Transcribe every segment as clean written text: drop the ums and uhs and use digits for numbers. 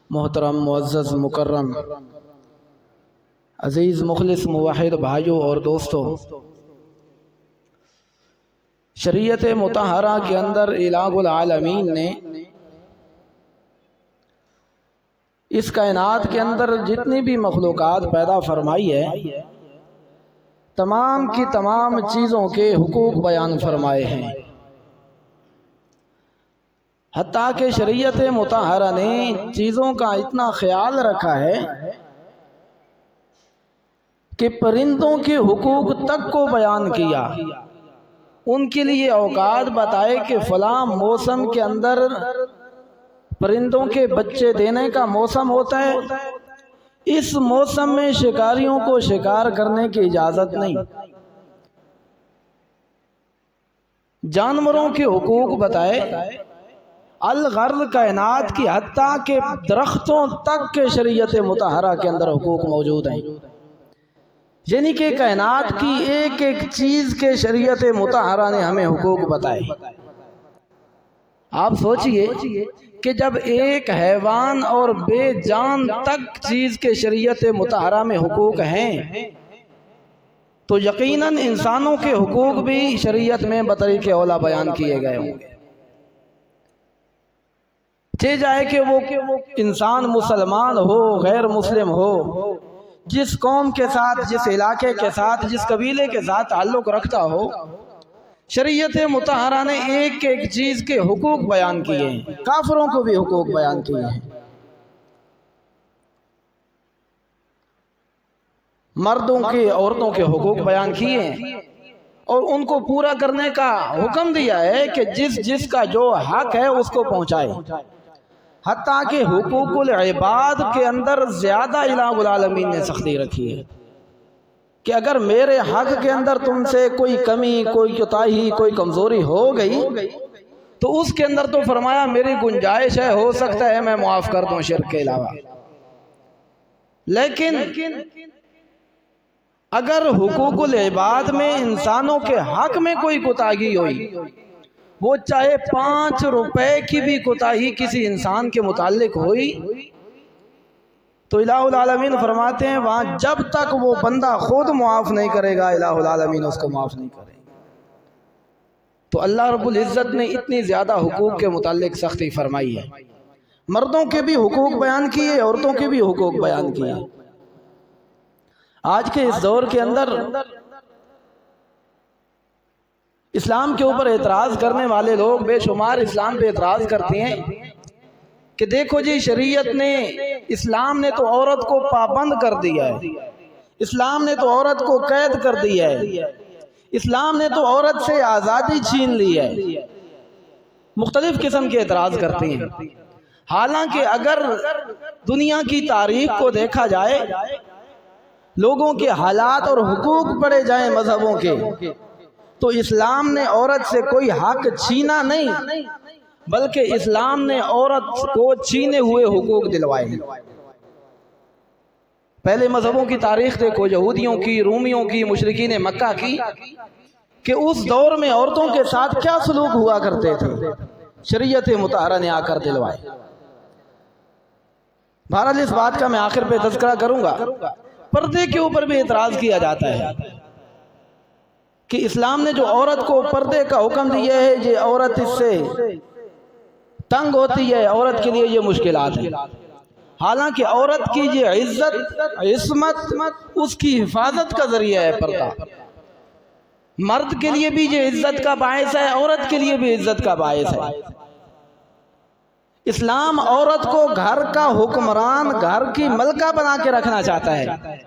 محترم معزز مکرم عزیز مخلص موحد بھائیوں اور دوستوں، شریعت مطہرہ کے اندر الہ العالمین نے اس کائنات کے اندر جتنی بھی مخلوقات پیدا فرمائی ہے، تمام کی تمام چیزوں کے حقوق بیان فرمائے ہیں۔ حتیٰ کہ شریعت مطہرہ نے چیزوں کا اتنا خیال رکھا ہے کہ پرندوں کے حقوق تک کو بیان کیا، ان کے لیے اوقات بتائے کہ فلاں موسم کے اندر پرندوں کے بچے دینے کا موسم ہوتا ہے، اس موسم میں شکاریوں کو شکار کرنے کی اجازت نہیں۔ جانوروں کے حقوق بتائے، الغرض کائنات کی حتیٰ کہ درختوں تک کے شریعت مطہرہ کے اندر حقوق موجود ہیں، یعنی کہ کائنات کی ایک ایک چیز کے شریعت مطہرہ نے ہمیں حقوق بتائے۔ آپ سوچئے کہ جب ایک حیوان اور بے جان تک چیز کے شریعت مطہرہ میں حقوق ہیں تو یقیناً انسانوں کے حقوق بھی شریعت میں بطریق اولیٰ بیان کیے گئے ہوں گے، جائے کہ وہ انسان مسلمان ہو غیر مسلم ہو، جس قوم کے ساتھ، جس علاقے کے ساتھ، جس قبیلے کے ساتھ تعلق رکھتا ہو، شریعت مطہرہ نے ایک ایک چیز کے حقوق بیان کیے ہیں، کافروں کو بھی حقوق بیان کیے ہیں۔ مردوں کے عورتوں کے حقوق بیان کیے ہیں اور ان کو پورا کرنے کا حکم دیا ہے کہ جس کا جو حق ہے اس کو پہنچائے۔ حتیٰ کہ حقوق العباد کے اندر زیادہ الہ العالمین نے سختی رکھی ہے کہ اگر میرے حق کے اندر تم سے کوئی کمی، کوئی کوتاہی، کوئی کمزوری ہو گئی تو اس کے اندر تو فرمایا میری گنجائش ہے، ہو سکتا ہے میں معاف کر دوں شرک کے علاوہ۔ لیکن اگر حقوق العباد میں انسانوں کے حق میں کوئی کوتاہی ہوئی، وہ چاہے 5 روپے کی بھی کوتاہی کسی انسان کے متعلق ہوئی تو الہ العالمین فرماتے ہیں وہاں جب تک وہ بندہ خود معاف نہیں کرے گا الہ العالمین اس کو معاف نہیں کرے گا۔ تو اللہ رب العزت نے اتنی زیادہ حقوق کے متعلق سختی فرمائی ہے۔ مردوں کے بھی حقوق بیان کیے، عورتوں کے بھی حقوق بیان کیے۔ آج کے اس دور کے اندر اسلام کے اوپر اعتراض کرنے والے لوگ بے شمار اسلام پہ اعتراض کرتے ہیں کہ دیکھو جی شریعت نے، اسلام نے تو عورت کو پابند کر دیا ہے، اسلام نے تو عورت کو قید کر دیا ہے، اسلام نے تو عورت سے آزادی چھین لی ہے۔ مختلف قسم کے اعتراض کرتے ہیں، حالانکہ اگر دنیا کی تاریخ کو دیکھا جائے، لوگوں کے حالات اور حقوق پڑھے جائیں مذہبوں کے، تو اسلام نے عورت سے کوئی حق چھینا نہیں، بلکہ اسلام نے عورت کو چھینے ہوئے حقوق دلوائے ہیں۔ پہلے مذہبوں کی تاریخ دیکھو، یہودیوں کی، رومیوں کی، مشرکین مکہ کی، کہ اس دور میں عورتوں کے ساتھ کیا سلوک ہوا کرتے تھے، شریعت مطہرہ نے آ کر دلوائے۔ بہرحال اس بات کا میں آخر پہ تذکرہ کروں گا۔ پردے کے اوپر بھی اعتراض کیا جاتا ہے کہ اسلام نے جو عورت کو پردے کا حکم دیا ہے، یہ عورت اس سے تنگ ہوتی ہے، عورت کے لیے یہ مشکلات ہیں۔ حالانکہ عورت کی یہ عزت، عصمت، اس کی حفاظت کا ذریعہ ہے پردہ۔ مرد کے لیے بھی یہ عزت کا باعث ہے، عورت کے لیے بھی عزت کا باعث ہے۔ اسلام عورت کو گھر کا حکمران، گھر کی ملکہ بنا کے رکھنا چاہتا ہے،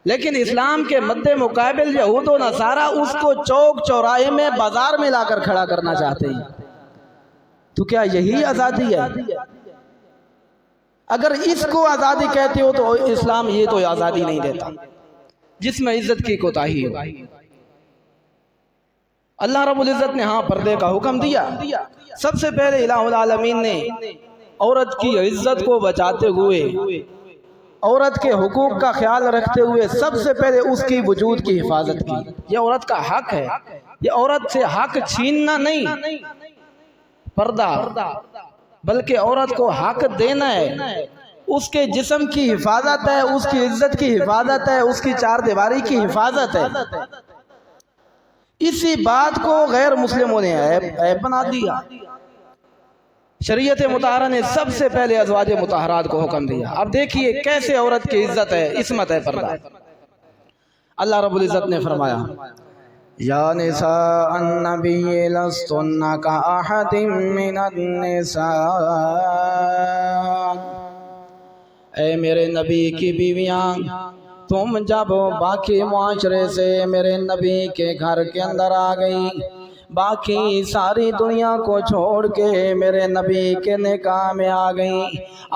لیکن اسلام کے مد مقابل یہود و نصارہ اس کو چوک چوراہے میں، بازار میں لا کر کھڑا کرنا چاہتے ہیں۔ تو کیا یہی آزادی ہے؟ اگر اس کو آزادی کہتے ہو تو اسلام یہ تو آزادی نہیں دیتا جس میں عزت کی کوتاہی ہو۔ اللہ رب العزت نے ہاں پردے کا حکم دیا۔ سب سے پہلے الہ العالمین نے عورت کی عزت کو بچاتے ہوئے، عورت کے حقوق کا خیال رکھتے ہوئے سب سے پہلے اس کی وجود کی حفاظت کی۔ یہ عورت کا حق ہے، یہ عورت سے حق چھیننا نہیں۔ پردہ بلکہ عورت کو حق دینا ہے، اس کے جسم کی حفاظت ہے، اس کی عزت کی حفاظت ہے، اس کی چار دیواری کی حفاظت ہے۔ اسی بات کو غیر مسلموں نے عیب بنا دیا۔ شریعت مطہرہ نے سب سے پہلے ازواج مطہرات کو حکم دیا۔ اب دیکھیے کیسے عورت کی عزت ہے، عصمت ہے، پردہ۔ اللہ رب العزت نے فرمایا یا نساء النبی لستن کاحد من النساء، اے میرے نبی کی بیویاں، تم جب باقی معاشرے سے میرے نبی کے گھر کے اندر آ گئی، باقی ساری دنیا کو چھوڑ کے میرے نبی کے نکاح میں آ گئی،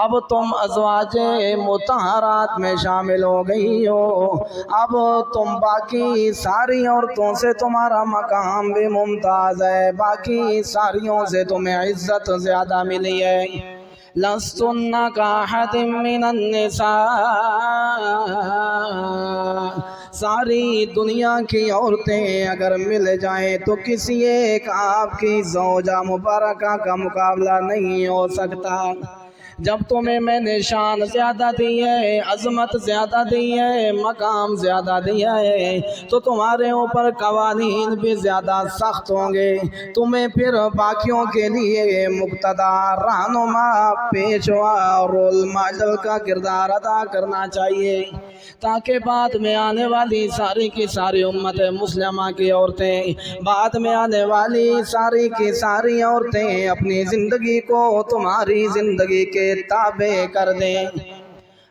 اب تم ازواج مطہرات میں شامل ہو گئی ہو، اب تم باقی ساری عورتوں سے تمہارا مقام بھی ممتاز ہے، باقی ساریوں سے تمہیں عزت زیادہ ملی ہے۔ لستن کاحد من النساء، ساری دنیا کی عورتیں اگر مل جائیں تو کسی ایک آپ کی زوجہ مبارکہ کا مقابلہ نہیں ہو سکتا۔ جب تمہیں میں نے شان زیادہ دی ہے، عظمت زیادہ دی ہے، مقام زیادہ دیا ہے، تو تمہارے اوپر قوانین بھی زیادہ سخت ہوں گے، تمہیں پھر باقیوں کے لیے مقتدی، رہنما، پیشوا، رول ماڈل کا کردار ادا کرنا چاہیے، تاکہ بعد میں آنے والی ساری کی ساری امت مسلمہ کی عورتیں، بعد میں آنے والی ساری کی ساری عورتیں اپنی زندگی کو تمہاری زندگی کے تابع کر دیں۔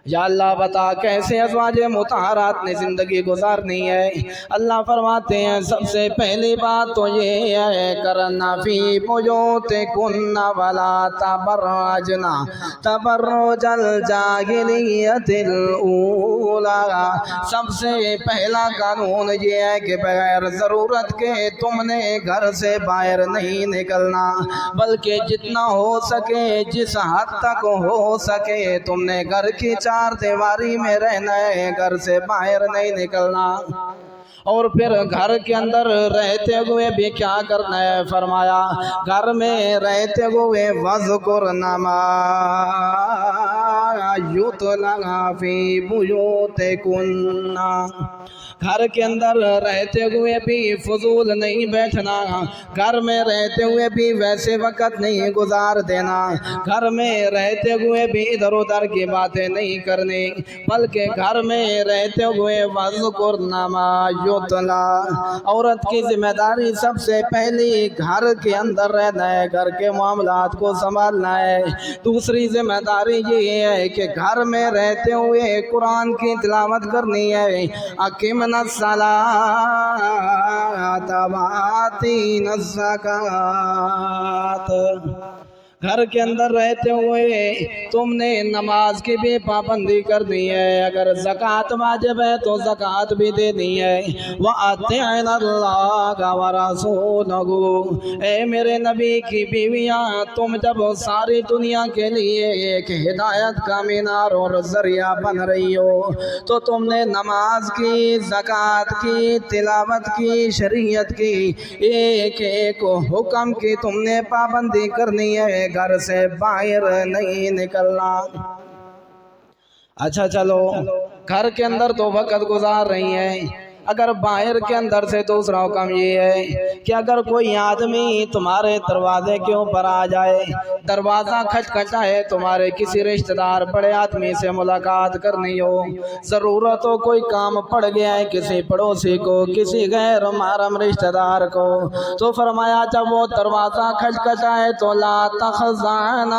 یا اللہ بتا کیسے ازواج مطہرات نے زندگی گزارنی ہے۔ اللہ فرماتے ہیں سب سے پہلی بات تو یہ ہے کرنا فی بیوتکن ولا تبرجن تبرج الجاہلیت الاولی، سب سے پہلا قانون یہ ہے کہ بغیر ضرورت کے تم نے گھر سے باہر نہیں نکلنا، بلکہ جتنا ہو سکے، جس حد تک ہو سکے، تم نے گھر کی چار دیواری میں رہنا ہے، گھر سے باہر نہیں نکلنا۔ اور پھر گھر کے اندر رہتے ہوئے بھی کیا کرنا ہے، فرمایا گھر میں رہتے ہوئے وَاذْكُرْنَ مَا يُتْلَىٰ فِي بُيُوتِكُنَّ، گھر کے اندر رہتے ہوئے بھی فضول نہیں بیٹھنا، گھر میں رہتے ہوئے بھی ویسے وقت نہیں گزار دینا، گھر میں رہتے ہوئے بھی ادھر ادھر کی باتیں نہیں کرنی، بلکہ گھر میں رہتے ہوئے وَاذْكُرْنَ مَا يُتْلَىٰ، عورت کی ذمہ داری سب سے پہلی گھر کے اندر رہنا ہے، گھر کے معاملات کو سنبھالنا ہے۔ دوسری ذمہ داری یہ ہے کہ گھر میں رہتے ہوئے قرآن کی تلاوت کرنی ہے، اقیمنا الصلاۃ وآتینا الزکوٰۃ، گھر کے اندر رہتے ہوئے تم نے نماز کی بھی پابندی کرنی ہے، اگر زکوٰۃ واجب ہے تو زکوٰۃ بھی دینی ہے۔ وَأَطِعْنَا اللَّهَ وَرَسُولَهُ، اے میرے نبی کی بیویاں، تم جب ساری دنیا کے لیے ایک ہدایت کا مینار اور ذریعہ بن رہی ہو تو تم نے نماز کی، زکوٰۃ کی، تلاوت کی، شریعت کی، ایک ایک حکم کی تم نے پابندی کرنی ہے، گھر سے باہر نہیں نکلنا۔ اچھا چلو گھر کے اندر تو وقت گزار رہی ہیں، اگر باہر کے اندر سے دوسرا حکم یہ ہے کہ اگر کوئی آدمی تمہارے دروازے کے اوپر آ جائے، دروازہ کھٹکھٹائے، تمہارے کسی رشتہ دار بڑے آدمی سے ملاقات کرنی ہو، ضرورت ہو، کوئی کام پڑ گیا ہے کسی پڑوسی کو، کسی غیر محرم رشتہ دار کو، تو فرمایا جب وہ دروازہ کھٹکھٹائے تو لا تخضعن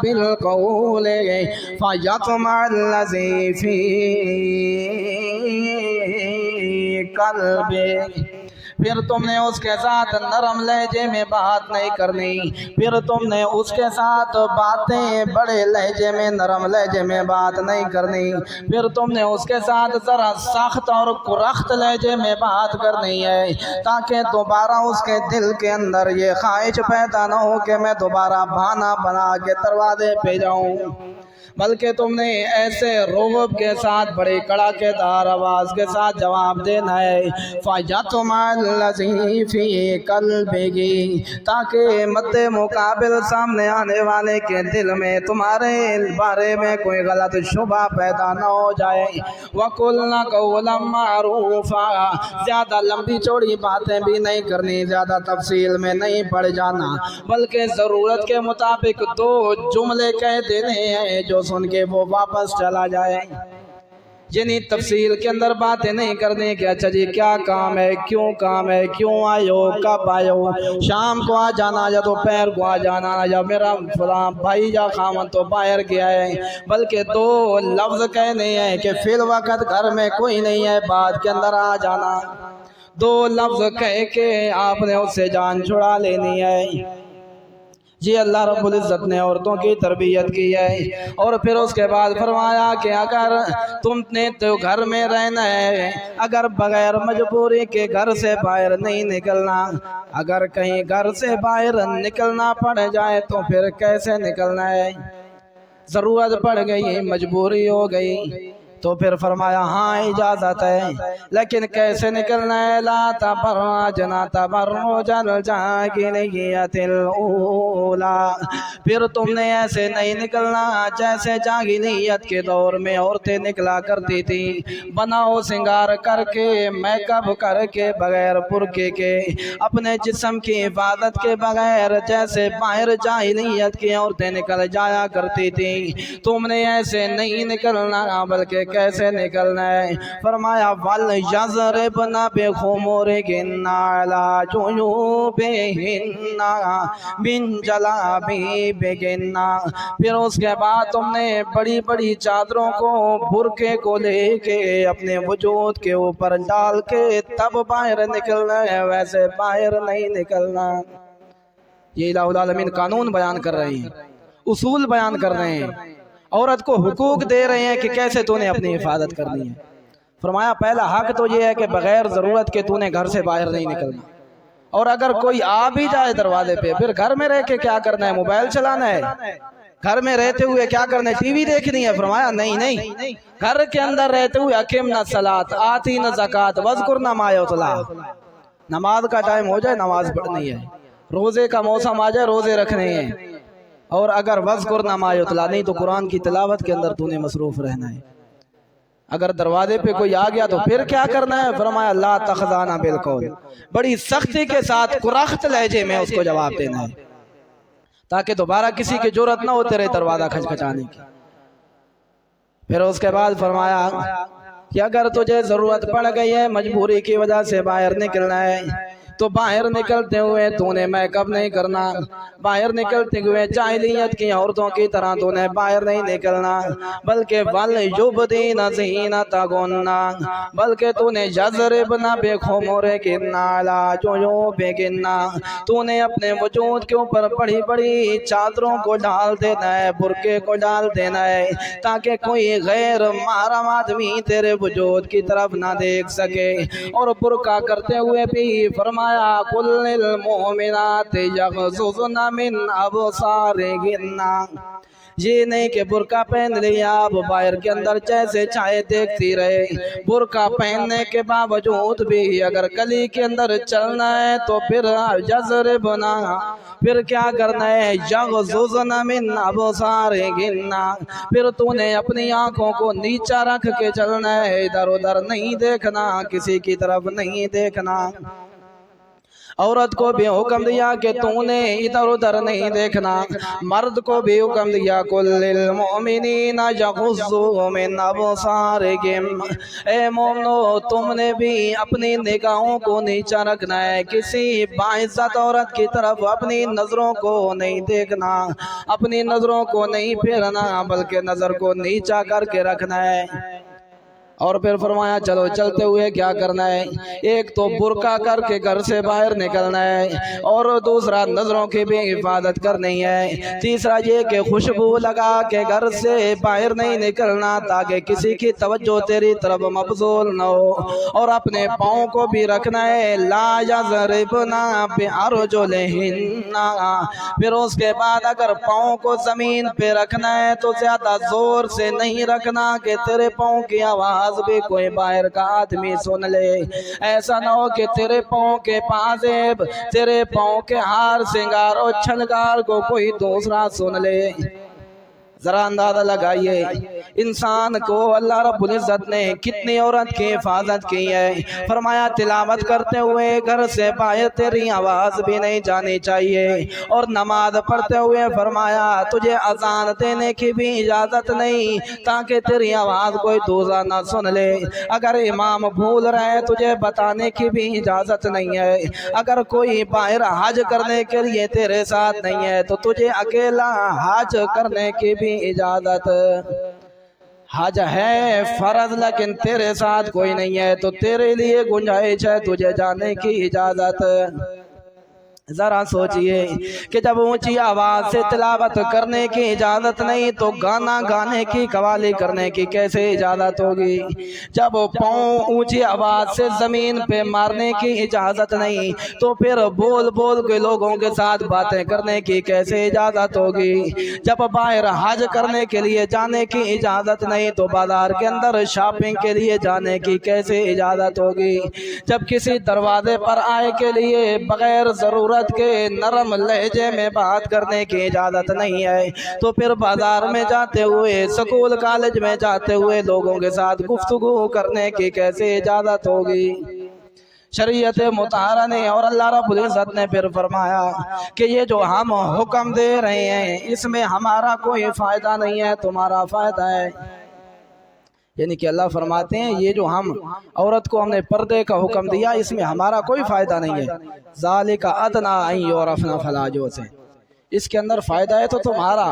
بالقول فیطمع الذی فی قلبے، پھر تم نے اس کے ساتھ نرم لہجے میں بات نہیں کرنی، پھر تم نے اس کے ساتھ باتیں بڑے لہجے میں، نرم لہجے میں بات نہیں کرنی، پھر تم نے اس کے ساتھ ذرا سخت اور کرخت لہجے میں بات کرنی ہے، تاکہ دوبارہ اس کے دل کے اندر یہ خواہش پیدا نہ ہو کہ میں دوبارہ بہانہ بنا کے دروازے پہ جاؤں۔ بلکہ تم نے ایسے رعب کے ساتھ بڑے کڑاکے دار آواز کے ساتھ جواب دینا ہے فَيَطْمَعَ الَّذِي فِي قَلْبِهِ، تاکہ مد مقابل سامنے آنے والے کے دل میں تمہارے بارے میں کوئی غلط شبہ پیدا نہ ہو جائے۔ وَقُلْنَا قَوْلًا مَّعْرُوفًا، زیادہ لمبی چوڑی باتیں بھی نہیں کرنی، زیادہ تفصیل میں نہیں پڑ جانا، بلکہ ضرورت کے مطابق دو جملے کہہ دینے ہیں جو سن کے وہ واپس چلا جائے۔ یعنی تفصیل کے اندر باتیں نہیں کرنے کہ اچھا جی کیا کام ہے، کیوں آئے ہو، کب آئے ہو، شام کو آ جانا یا دوپہر کو آ جانا، یا میرا فلاں بھائی یا خامن تو باہر گیا ہے، بلکہ دو لفظ کہنے ہیں کہ فی الوقت گھر میں کوئی نہیں ہے، بعد کے اندر آ جانا۔ دو لفظ کہہ کے آپ نے اس سے جان چھڑا لینی ہے۔ جی اللہ رب العزت نے عورتوں کی تربیت کی ہے، اور پھر اس کے بعد فرمایا کہ اگر تم نے تو گھر میں رہنا ہے، اگر بغیر مجبوری کے گھر سے باہر نہیں نکلنا، اگر کہیں گھر سے باہر نکلنا پڑ جائے تو پھر کیسے نکلنا ہے؟ ضرورت پڑ گئی، مجبوری ہو گئی تو پھر فرمایا ہاں اجازت ہے، لیکن کیسے نکلنا ہے؟ لا تبرجن تبرج الجاہلیۃ الاولی، پھر تم نے ایسے نہیں نکلنا جیسے جاہلیت کے دور میں عورتیں نکلا کرتی تھی، بناؤ سنگار کر کے، میک اپ کر کے، بغیر برقعے کے، اپنے جسم کی حفاظت کے بغیر، جیسے باہر جاہلیت کی عورتیں نکل جایا کرتی تھی۔ تم نے ایسے نہیں نکلنا، بلکہ کیسے نکلنا ہے؟ فرمایا وَلْيَضْرِبْنَ بِخُمُرِهِنَّ عَلَىٰ جُيُوبِهِنَّ مِنْ جَلَابِيبِهِنَّ، پھر اس کے بعد تم نے بڑی بڑی چادروں کو، برقعے کو لے کے اپنے وجود کے اوپر ڈال کے تب باہر نکلنا ہے، ویسے باہر نہیں نکلنا۔ یہ الہ العالمین قانون بیان کر رہے ہیں، اصول بیان کر رہے ہیں، عورت کو حقوق دے رہے ہیں کہ کیسے تو نے اپنی حفاظت کرنی ہے۔ فرمایا پہلا حق تو یہ ہے کہ بغیر ضرورت کے تو نے گھر سے باہر نہیں نکلنا، اور اگر کوئی آ بھی جائے دروازے پہ، پھر گھر میں رہ کے کیا کرنا ہے؟ موبائل چلانا ہے؟ گھر میں رہتے ہوئے کیا کرنا ہے؟ ٹی وی دیکھنی ہے؟ فرمایا نہیں، گھر کے اندر رہتے ہوئے اقیمنا الصلاۃ آتینا الزکوٰۃ واذکرنا ما یتلیٰ، نماز کا ٹائم ہو جائے نماز پڑھنی ہے، روزے کا موسم آ جائے روزے رکھنے ہیں، اور اگر وذکرنا ما یتلیٰ نہیں تو قرآن کی تلاوت کے اندر تو نے مصروف رہنا ہے۔ اگر دروازے پہ کوئی آ گیا تو پھر کیا کرنا ہے؟ فرمایا لا تخضعن بالقول، بڑی سختی کے ساتھ کرخت لہجے میں اس کو جواب دینا ہے، تاکہ دوبارہ کسی کی جرأت نہ ہوتے رہے دروازہ کھچکھچانے کی۔ پھر اس کے بعد فرمایا کہ اگر تجھے ضرورت پڑ گئی ہے، مجبوری کی وجہ سے باہر نکلنا ہے، تو باہر نکلتے ہوئے تو نے میک اپ نہیں کرنا، باہر نکلتے ہوئے جاہلیت کی عورتوں کی طرح تو نے باہر نہیں نکلنا، بلکہ وَلْيُبْدِينَ زِینَتَہُنَّ، بلکہ تو نے یضربن بِخُمُرِهِنَّ عَلَىٰ جُیوبِهِنَّ، تو نے اپنے وجود کے اوپر بڑی بڑی چادروں کو ڈال دینا ہے، برقعے کو ڈال دینا ہے، تاکہ کوئی غیر محرم آدمی تیرے وجود کی طرف نہ دیکھ سکے۔ اور برقع کرتے ہوئے بھی فرمایا قُلْ لِلْمُؤْمِنَاتِ یغضضن من ابصارہن، یہ نہیں کہ برقع پہن لیا اب باہر کے اندر جیسے چاہے دیکھتی رہے، برقع پہننے کے باوجود بھی اگر گلی کے اندر چلنا ہے تو پھر یضربنا، پھر کیا کرنا ہے؟ یغضضن من ابصارہن، پھر تو نے اپنی آنکھوں کو نیچا رکھ کے چلنا ہے، ادھر ادھر نہیں دیکھنا، کسی کی طرف نہیں دیکھنا۔ عورت کو بھی حکم دیا کہ تو نے ادھر ادھر نہیں دیکھنا، مرد کو بھی حکم دیا قُلْ لِلْمُؤْمِنِينَ یغضوا من ابصارہم، اے مومنو تم نے بھی اپنی نگاہوں کو نیچا رکھنا ہے، کسی باعزت عورت کی طرف اپنی نظروں کو نہیں دیکھنا، اپنی نظروں کو نہیں پھیرنا، بلکہ نظر کو نیچا کر کے رکھنا ہے۔ اور پھر فرمایا چلو چلتے ہوئے کیا کرنا ہے، ایک تو برقع کر کے گھر سے باہر نکلنا ہے، اور دوسرا نظروں کی بھی حفاظت کرنی ہے، تیسرا یہ کہ خوشبو لگا کے گھر سے باہر نہیں نکلنا تاکہ کسی کی توجہ تیری طرف مبذول نہ ہو، اور اپنے پاؤں کو بھی رکھنا ہے لا یضربنا بارجلہن، پھر اس کے بعد اگر پاؤں کو زمین پہ رکھنا ہے تو زیادہ زور سے نہیں رکھنا کہ تیرے پاؤں کی آواز بھی کوئی باہر کا آدمی سن لے، ایسا نہ ہو کہ تیرے پاؤں کے پازیب، تیرے پاؤں کے ہار سنگار اور چھنگار کو کوئی دوسرا سن لے۔ ذرا اندازہ لگائیے انسان کو اللہ رب العزت نے کتنی عورت کی حفاظت کی ہے۔ فرمایا تلاوت کرتے ہوئے گھر سے باہر تیری آواز بھی نہیں جانی چاہیے، اور نماز پڑھتے ہوئے فرمایا تجھے اذان دینے کی بھی اجازت نہیں تاکہ تیری آواز کوئی دوسرا نہ سن لے، اگر امام بھول رہے تجھے بتانے کی بھی اجازت نہیں ہے، اگر کوئی باہر حج کرنے کے لیے تیرے ساتھ نہیں ہے تو تجھے اکیلا حج کرنے کی بھی اجازت، حج ہے فرض لیکن تیرے ساتھ کوئی نہیں ہے تو تیرے لیے گنجائش ہے تجھے جانے کی اجازت۔ ذرا سوچئے کہ جب اونچی آواز سے تلاوت کرنے کی اجازت نہیں تو گانا گانے کی قوالی کرنے کی کیسے اجازت ہوگی؟ جب پاؤں اونچی آواز سے زمین پہ مارنے کی اجازت نہیں تو پھر بول بول کے لوگوں کے ساتھ باتیں کرنے کی کیسے اجازت ہوگی؟ جب باہر حج کرنے کے لیے جانے کی اجازت نہیں تو بازار کے اندر شاپنگ کے لیے جانے کی کیسے اجازت ہوگی؟ جب کسی دروازے پر آئے کے لیے بغیر ضرورت کے نرم لہجے میں بات کرنے کی اجازت نہیں ہے تو پھر بازار میں جاتے ہوئے، سکول کالج میں جاتے ہوئے لوگوں کے ساتھ گفتگو کرنے کی کیسے اجازت ہوگی؟ شریعت مطہرہ نے اور اللہ رب العزت نے پھر فرمایا کہ یہ جو ہم حکم دے رہے ہیں اس میں ہمارا کوئی فائدہ نہیں ہے، تمہارا فائدہ ہے۔ یعنی کہ اللہ فرماتے ہیں یہ جو ہم عورت کو ہم نے پردے کا حکم دیا اس میں ہمارا کوئی فائدہ نہیں ہے، ذالک ادنیٰ ان یعرفن فلا جرم، اس کے اندر فائدہ ہے تو تمہارا،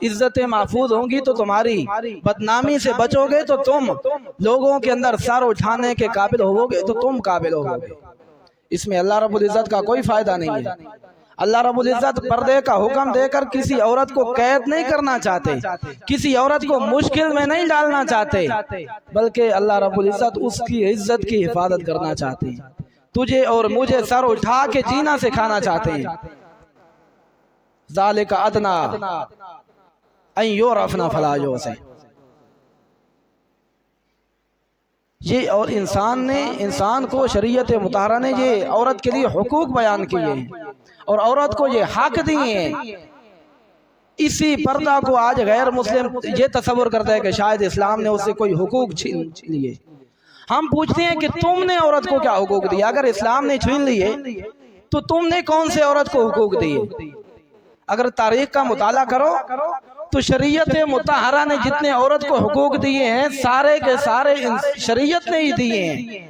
عزتیں محفوظ ہوں گی تو تمہاری، بدنامی سے بچو گے تو تم لوگوں کے اندر سر اٹھانے کے قابل ہو گے تو تم قابل ہو گے، اس میں اللہ رب العزت کا کوئی فائدہ نہیں ہے۔ اللہ رب العزت پردے کا حکم دے کر کسی عورت کو قید نہیں کرنا چاہتے، کسی عورت کو مشکل میں نہیں ڈالنا چاہتے، بلکہ اللہ رب العزت اس کی عزت کی حفاظت کرنا چاہتے ہیں، تجھے اور مجھے سر اٹھا کے جینا سکھانا چاہتے ہیں۔ ذالک ادنیٰ ان یعرفن فلا جرم، یہ اور انسان کو شریعت مطہرہ نے یہ عورت کے لیے حقوق بیان کیے ہیں اور عورت کو یہ حق دیے ہیں۔ اسی پردہ کو آج غیر مسلم یہ تصور کرتا ہے کہ شاید اسلام نے اس سے کوئی حقوق چھین لیے۔ ہم پوچھتے ہیں کہ تم نے عورت کو کیا حقوق دیے؟ اگر اسلام نے چھین لیے تو تم نے کون سے عورت کو حقوق دیے؟ اگر تاریخ کا مطالعہ کرو تو شریعت مطہرہ نے جتنے عورت کو حقوق دیے ہیں سارے کے سارے شریعت نے ہی دیے ہیں،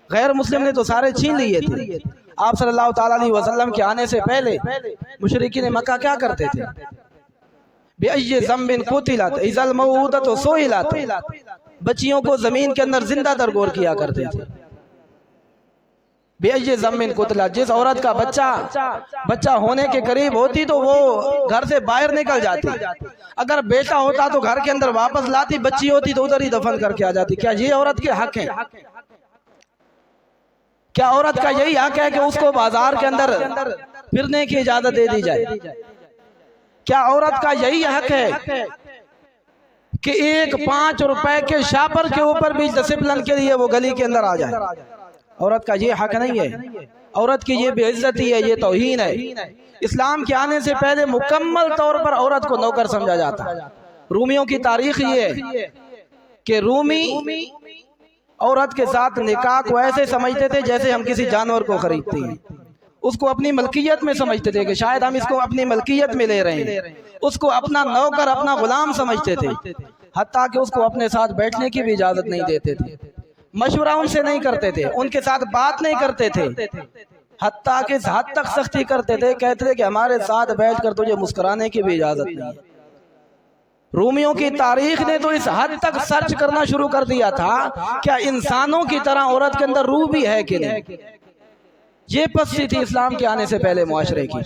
غیر مسلم نے تو سارے چھین لیے تھے۔ آپ صلی اللہ تعالیٰ علیہ وسلم کے آنے سے پہلے مشرکین مکہ کیا کرتے تھے؟ بِأَيِّ ذَنبٍ قُتِلَتْ إِذَا الْمَوْءُودَةُ سُئِلَتْ، بچیوں کو زمین کے اندر زندہ درگور کیا کرتے تھے۔ بِأَيِّ ذَنبٍ قُتِلَتْ، جس عورت کا بچہ ہونے کے قریب ہوتی تو وہ گھر سے باہر نکل جاتی، اگر بیٹا ہوتا تو گھر کے اندر واپس لاتی، بچی ہوتی تو ادھر ہی دفن کر کے آ جاتی۔ کیا یہ عورت کے حق ہیں؟ کیا عورت کا یہی حق ہے کہ اس کو بازار کے اندر پھرنے کی اجازت دے دی جائے؟ کیا عورت کا یہی حق ہے کہ ایک 5 روپے کے شاپر کے اوپر بھی ڈسپلن کے لیے وہ گلی کے اندر آ جائے؟ عورت کا یہ حق نہیں ہے، عورت کی یہ بے عزتی ہے، یہ توہین ہے۔ اسلام کے آنے سے پہلے مکمل طور پر عورت کو نوکر سمجھا جاتا ہے۔ رومیوں کی تاریخ یہ ہے کہ رومی عورت کے ساتھ نکاح کو ایسے سمجھتے تھے جیسے ہم کسی جانور کو خریدتے ہیں، اس کو اپنی ملکیت میں سمجھتے تھے کہ شاید ہم اس کو اپنی ملکیت میں لے رہے ہیں، اس کو اپنا نوکر اپنا غلام سمجھتے تھے، حتیٰ کہ اس کو اپنے ساتھ بیٹھنے کی بھی اجازت نہیں دیتے تھے، مشورہ ان سے نہیں کرتے تھے، ان کے ساتھ بات نہیں کرتے تھے، حتیٰ کہ اس حد تک سختی کرتے تھے، کہتے تھے کہ ہمارے ساتھ بیٹھ کر تجھے مسکرانے کی بھی اجازت نہیں ہے۔ رومیوں کی تاریخ نے تو اس حد تک سرچ کرنا شروع کر دیا تھا کیا انسانوں کی طرح عورت کے اندر روح بھی ہے کہ نہیں. یہ پستی تھی اسلام کے آنے سے پہلے معاشرے کی.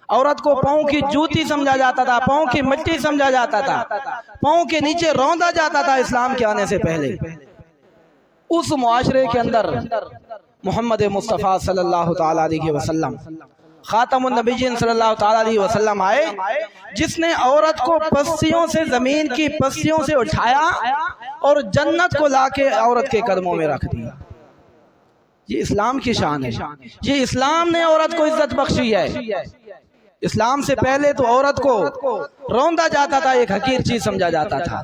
عورت کو پاؤں کی جوتی سمجھا جاتا تھا، پاؤں کی مٹی سمجھا جاتا تھا، پاؤں کے نیچے روندا جاتا تھا اسلام کے آنے سے پہلے. اس معاشرے کے اندر محمد مصطفیٰ صلی اللہ تعالیٰ علیہ وسلم خاتم النبیین صلی اللہ تعالیٰ علیہ وسلم آئے، جس نے عورت کو پستیوں سے، زمین کی پستیوں سے اٹھایا اور جنت کو لا کے عورت کے قدموں میں رکھ دیا. یہ اسلام کی شان ہے. یہ اسلام نے عورت کو عزت بخشی ہے. اسلام سے پہلے تو عورت کو روندا جاتا تھا، ایک حقیر چیز سمجھا جاتا تھا.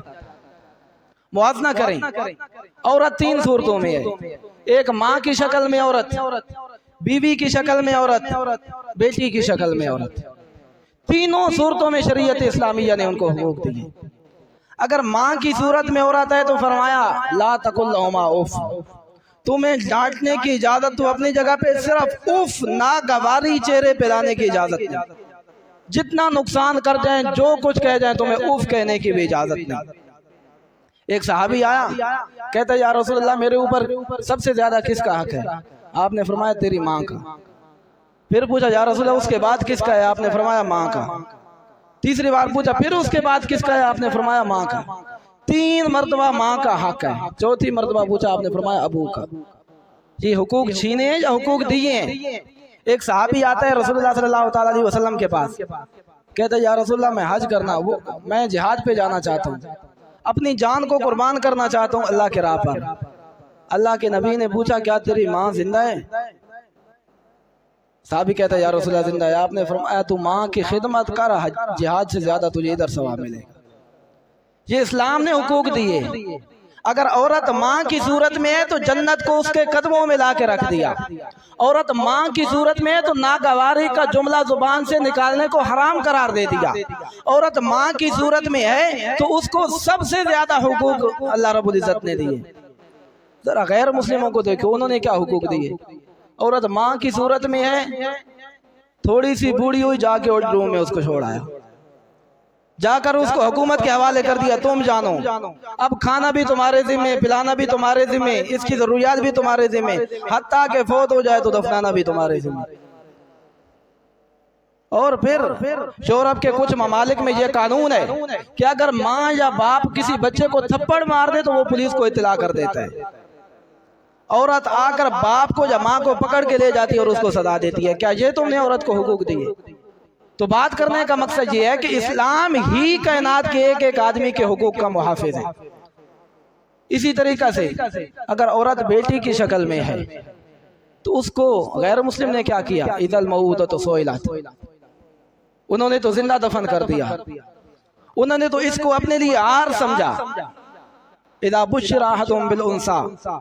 موازنہ کریں، عورت تین صورتوں میں ہے. ایک ماں کی شکل میں عورت، بیوی کی شکل میں عورت، بیٹی کی شکل میں عورت. تینوں صورتوں میں شریعت اسلامیہ نے ان کو حقوق دیے. اگر ماں کی صورت میں عورت ہے تو فرمایا لا تقل لہما اف، تمہیں ڈانٹنے کی اجازت تو اپنی جگہ پہ، صرف اف ناگواری چہرے پہ لانے کی اجازت نہیں. جتنا نقصان کر جائیں، جو کچھ کہہ جائیں، تمہیں اف کہنے کی بھی اجازت نہیں. ایک صحابی آیا، کہتا ہے یا رسول اللہ میرے اوپر سب سے زیادہ کس کا حق ہے؟ آپ نے فرمایا تیری ماں کا. پھر پوچھا یا رسول اللہ اس کے بعد کس کا ہے؟ آپ نے فرمایا ماں کا. تیسری بار پوچھا پھر اس کے بعد کس کا ہے؟ آپ نے فرمایا ماں کا. 3 مرتبہ ماں کا حق ہے. چوتھی مرتبہ پوچھا، آپ نے فرمایا ابو کا. یہ حقوق چھینے ہیں یا حقوق دیے ہیں؟ ایک صحابی آتا ہے رسول اللہ صلی اللہ تعالیٰ علیہ وسلم کے پاس، کہتا ہے یا رسول اللہ میں حج کرنا، میں جہاد پہ جانا چاہتا ہوں، اپنی جان کو قربان کرنا چاہتا ہوں اللہ کے راہ پر. اللہ کے نبی نے پوچھا کیا تیری ماں زندہ ہے؟ صحابی کہتا ہے یا رسول اللہ زندہ ہے. آپ نے فرمایا تو ماں کی خدمت کر، جہاد سے زیادہ تجھے ادھر ثواب ملے گا. یہ اسلام نے حقوق دیے. اگر عورت ماں کی صورت میں ہے تو جنت کو اس کے قدموں میں لا کے رکھ دیا. عورت ماں کی صورت میں ہے تو ناگواری کا جملہ زبان سے نکالنے کو حرام قرار دے دیا. عورت ماں کی صورت میں ہے تو اس کو سب سے زیادہ حقوق اللہ رب العزت نے دیے. ذرا غیر مسلموں کو دیکھو انہوں نے کیا حقوق دیے. عورت ماں کی صورت میں ہے، تھوڑی سی بوڑھی ہوئی، جا کے روم میں اس کو چھوڑایا، جا کر اس کو حکومت کے حوالے کر دیا، تم جانو اب کھانا بھی تمہارے ذمہ، پلانا بھی تمہارے ذمہ، اس کی ضروریات بھی تمہارے ذمہ، حتیٰ کہ فوت ہو جائے تو دفنانا بھی تمہارے ذمہ. اور پھر یورپ کے کچھ ممالک میں یہ قانون ہے کہ اگر ماں یا باپ کسی بچے کو تھپڑ مار دے تو وہ پولیس کو اطلاع کر دیتا ہے. عورت آ کر باپ کو یا ماں کو پکڑ کے لے جاتی ہے اور اس کو سزا دیتی ہے. کیا یہ تم نے عورت کو حقوق دیے؟ تو بات کرنے کا مقصد یہ ہے کہ اسلام ہی کائنات کے ایک ایک آدمی کے حقوق کا محافظ ہے. اسی طریقہ سے اگر عورت بیٹی کی شکل میں ہے تو اس کو غیر مسلم نے کیا کیا؟ اذا الموءودۃ سئلت، انہوں نے تو زندہ دفن کر دیا. انہوں نے تو اس کو اپنے لیے عار سمجھا. اذا بشر احدهم بالانثى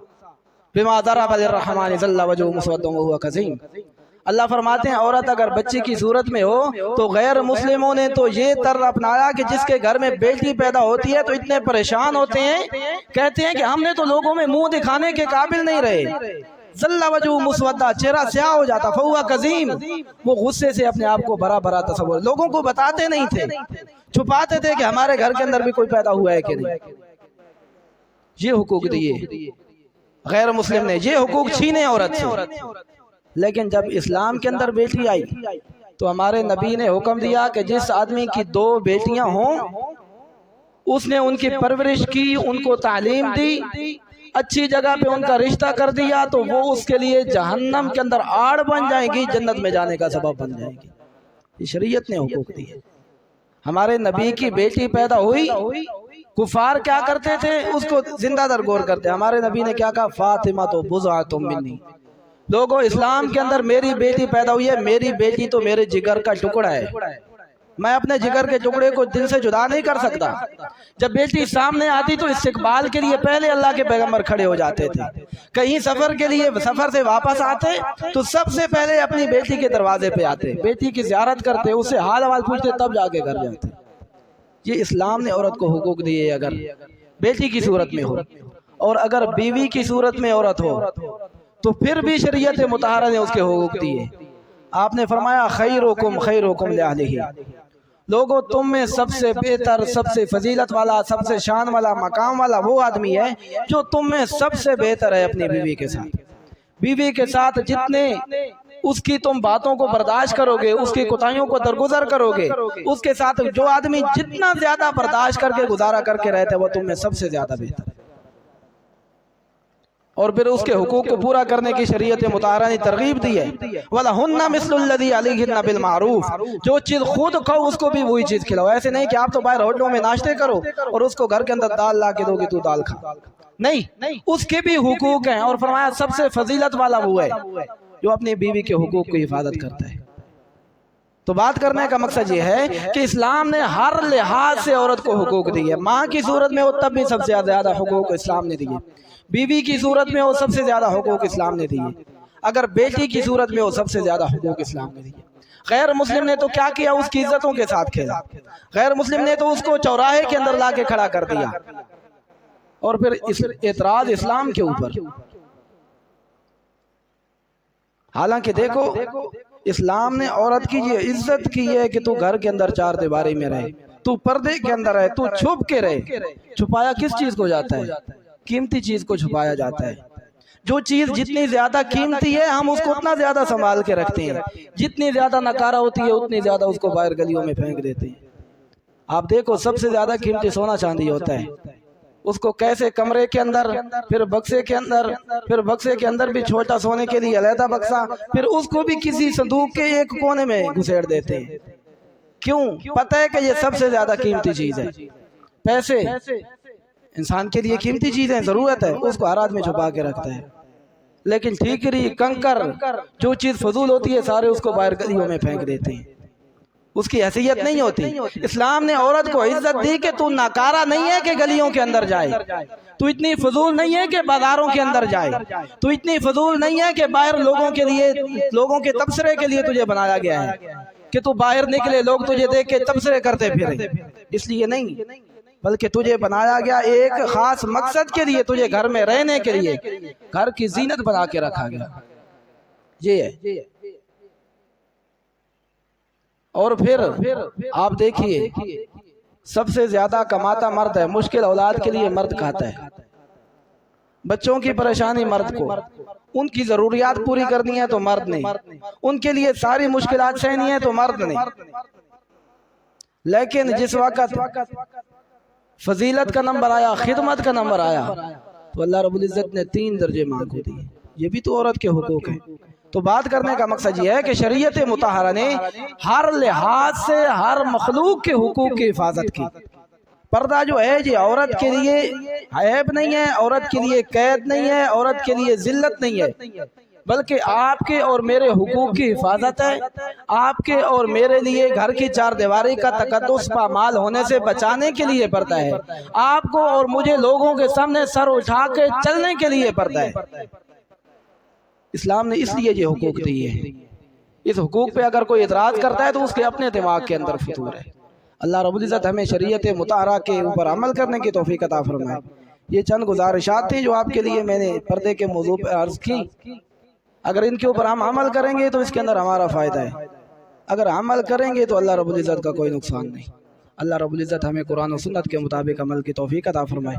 بما ضرب للرحمن ظل وجهه مسودا وهو كظيم. اللہ فرماتے ہیں عورت اگر بچی کی صورت میں ہو تو غیر مسلموں نے تو یہ طرز اپنایا کہ جس کے گھر میں بیٹی پیدا ہوتی ہے تو اتنے پریشان ہوتے ہیں، کہتے ہیں کہ ہم نے تو لوگوں میں منہ دکھانے کے قابل نہیں رہے. ظل وجهه مسودا، چہرہ سیاہ ہو جاتا، فهو كظيم، وہ غصے سے اپنے آپ کو بڑا بڑا تصور، لوگوں کو بتاتے نہیں تھے، چھپاتے تھے کہ ہمارے گھر کے اندر بھی کوئی پیدا ہوا ہے کہ نہیں. یہ حقوق دیے غیر مسلم نے، یہ حقوق چھینے عورت سے. لیکن جب اسلام کے اندر بیٹی آئی تو ہمارے نبی نے حکم دیا کہ جس آدمی کی 2 بیٹیاں ہوں اس نے ان کی پرورش کی، ان کو تعلیم دی، اچھی جگہ پہ ان کا رشتہ کر دیا تو وہ اس کے لیے جہنم کے اندر آڑ بن جائیں گی، جنت میں جانے کا سبب بن جائیں گی. یہ شریعت نے حقوق دیے. ہمارے نبی کی بیٹی پیدا ہوئی، کفار کیا کرتے تھے؟ اس کو زندہ درگور کرتے. ہمارے نبی نے کیا کہا؟ فاطمہ تو بضعۃ منی. لوگوں اسلام کے اندر میری بیٹی پیدا ہوئی ہے، میری بیٹی تو میرے جگر کا ٹکڑا ہے، میں اپنے جگر کے ٹکڑے کو دل سے جدا نہیں کر سکتا. جب بیٹی سامنے آتی تو استقبال کے لیے پہلے اللہ کے پیغمبر کھڑے ہو جاتے تھے. کہیں سفر کے لیے سفر سے واپس آتے تو سب سے پہلے اپنی بیٹی کے دروازے پہ آتے، بیٹی کی زیارت کرتے، اس سے حال احوال پوچھتے، تب جا کے گھر جاتے. یہ اسلام نے عورت کو حقوق دیے اگر بیٹی کی صورت میں ہو. اور اگر بیوی کی صورت میں عورت ہو تو پھر بھی شریعت مطہرہ نے اس کے حقوق دیے. آپ نے فرمایا خیرکم خیرکم لأہلہ، لوگوں تم میں سب سے بہتر، سب سے فضیلت والا، سب سے شان والا، مقام والا وہ آدمی ہے جو تم میں سب سے بہتر ہے اپنی بیوی کے ساتھ۔ بیوی کے ساتھ جتنے اس کی تم باتوں کو برداشت کرو گے، اس کی کوتاہیوں کو درگزر کرو گے، اس کے ساتھ جو آدمی جتنا زیادہ برداشت کر کے گزارا کر کے رہتے وہ تم میں سب سے زیادہ بہتر ہے۔ اور پھر اس کے حقوق کو پورا کرنے کی شریعت مطہرہ نے ترغیب دی ہے، وَلَهُنَّ مِثْلُ الَّذِي عَلَيْهِنَّ بِالْمَعْرُوفِ، جو چیز خود کھاؤ اس کو بھی وہی چیز کھلاؤ۔ ایسے نہیں کہ آپ تو باہر ہوٹلوں میں ناشتے کرو اور اس کو گھر کے اندر دال لا کے دو گے تو دال کھا، نہیں، اس کے بھی حقوق ہیں۔ اور فرمایا سب سے فضیلت والا وہ ہے جو اپنی بیوی کے حقوق کی حفاظت کرتا ہے۔ تو بات کرنے کا مقصد یہ ہے کہ اسلام نے ہر لحاظ سے عورت کو حقوق دی ہے۔ ماں کی صورت میں ہو تب بھی سب سے زیادہ حقوق اسلام نے دیے، بیوی کی صورت میں ہو سب سے زیادہ حقوق اسلام نے دیے، اگر بیٹی کی صورت میں ہو سب سے زیادہ حقوق اسلام نے دیے۔ غیر مسلم نے تو کیا کیا، اس کی عزتوں کے ساتھ کھیلا۔ غیر مسلم نے تو اس کو چوراہے کے اندر لا کے کھڑا کر دیا، اور پھر اعتراض اسلام کے اوپر۔ حالانکہ دیکھو اسلام نے عورت کی یہ عزت کی ہے کہ تو گھر کے اندر چار دیواری میں رہے، تو پردے کے اندر رہے، تو چھپ کے رہے۔ چھپایا کس چیز کو جاتا ہے؟ قیمتی چیز کو چھپایا جاتا ہے۔ جو چیز جتنی زیادہ قیمتی ہے ہم اس کو اتنا زیادہ سنبھال کے رکھتے ہیں، جتنی زیادہ نکارہ ہوتی ہے اتنی زیادہ اس کو باہر گلیوں میں پھینک دیتے ہیں۔ آپ دیکھو سب سے زیادہ قیمتی سونا چاندی ہوتا ہے، اس کو کیسے کمرے کے اندر، پھر بکسے کے اندر، پھر بکسے کے اندر بھی چھوٹا سونے کے لیے علیحدہ بکسا، پھر اس کو بھی کسی صندوق کے ایک کونے میں گھسیڑ دیتے ہیں۔ کیوں؟ پتہ ہے کہ یہ سب سے زیادہ قیمتی چیز ہے۔ پیسے انسان کے لیے قیمتی چیز ہے، ضرورت ہے، اس کو ہر آدمی چھپا کے رکھتا ہے، لیکن ٹھیکری، کنکر، جو چیز فضول ہوتی ہے سارے اس کو باہر گلیوں میں پھینک دیتے ہیں، اس کی حیثیت نہیں ہوتی۔ اسلام نے عورت کو عزت دی کہ تو ناکارہ نہیں ہے کہ گلیوں کے اندر جائے، تو اتنی فضول نہیں ہے کہ بازاروں کے اندر جائے، تو اتنی فضول نہیں ہے کہ باہر لوگوں کے لیے، لوگوں کے تبصرے کے لیے تجھے بنایا گیا ہے کہ تو باہر نکلے لوگ تجھے دیکھ کے تبصرے کرتے پھرے، اس لیے نہیں، بلکہ تجھے بنایا گیا ایک خاص مقصد کے لیے، تجھے گھر میں رہنے کے لیے، گھر کی زینت بنا کے رکھا گیا، یہ ہے۔ اور پھر آپ دیکھیے سب سے زیادہ کماتا مرد ہے، مشکل اولاد کے لیے مرد کھاتا ہے، بچوں کی پریشانی مرد کو، ان کی ضروریات پوری کرنی ہے تو مرد نہیں، ان کے لیے ساری مشکلات سہنی ہے تو مرد نہیں۔ لیکن جس وقت فضیلت کا نمبر آیا، خدمت کا نمبر آیا، تو اللہ رب العزت نے 3 درجے ماں کو دیے۔ یہ بھی تو عورت کے حقوق ہیں۔ تو بات کرنے کا مقصد یہ ہے کہ شریعت مطہرہ نے ہر لحاظ سے ہر مخلوق کے حقوق کی حفاظت کی۔ پردہ جو ہے یہ عورت کے لیے عیب نہیں ہے، عورت کے لیے قید نہیں ہے، عورت کے لیے ذلت نہیں ہے، بلکہ آپ کے اور میرے حقوق کی حفاظت ہے، آپ کے اور میرے لیے گھر کی چار دیواری کا تقدس پامال ہونے سے بچانے کے لیے پردہ ہے، آپ کو اور مجھے لوگوں کے سامنے سر اٹھا کے چلنے کے لیے پردہ ہے۔ اسلام نے اس لیے یہ حقوق دیے ہیں۔ اس حقوق پہ اگر کوئی اعتراض کرتا ہے تو اس کے اپنے دماغ کے اندر فطور ہے۔ اللہ رب العزت ہمیں شریعت مطہرہ کے اوپر عمل کرنے کی توفیق عطا فرمائے۔ یہ چند گزارشات تھیں جو آپ کے لیے میں نے پردے کے موضوع پر عرض کی۔ اگر ان کے اوپر ہم عمل کریں گے تو اس کے اندر ہمارا فائدہ ہے، اگر عمل کریں گے تو اللہ رب العزت کا کوئی نقصان نہیں۔ اللہ رب العزت ہمیں قرآن و سنت کے مطابق عمل کی توفیق عطا فرمائے۔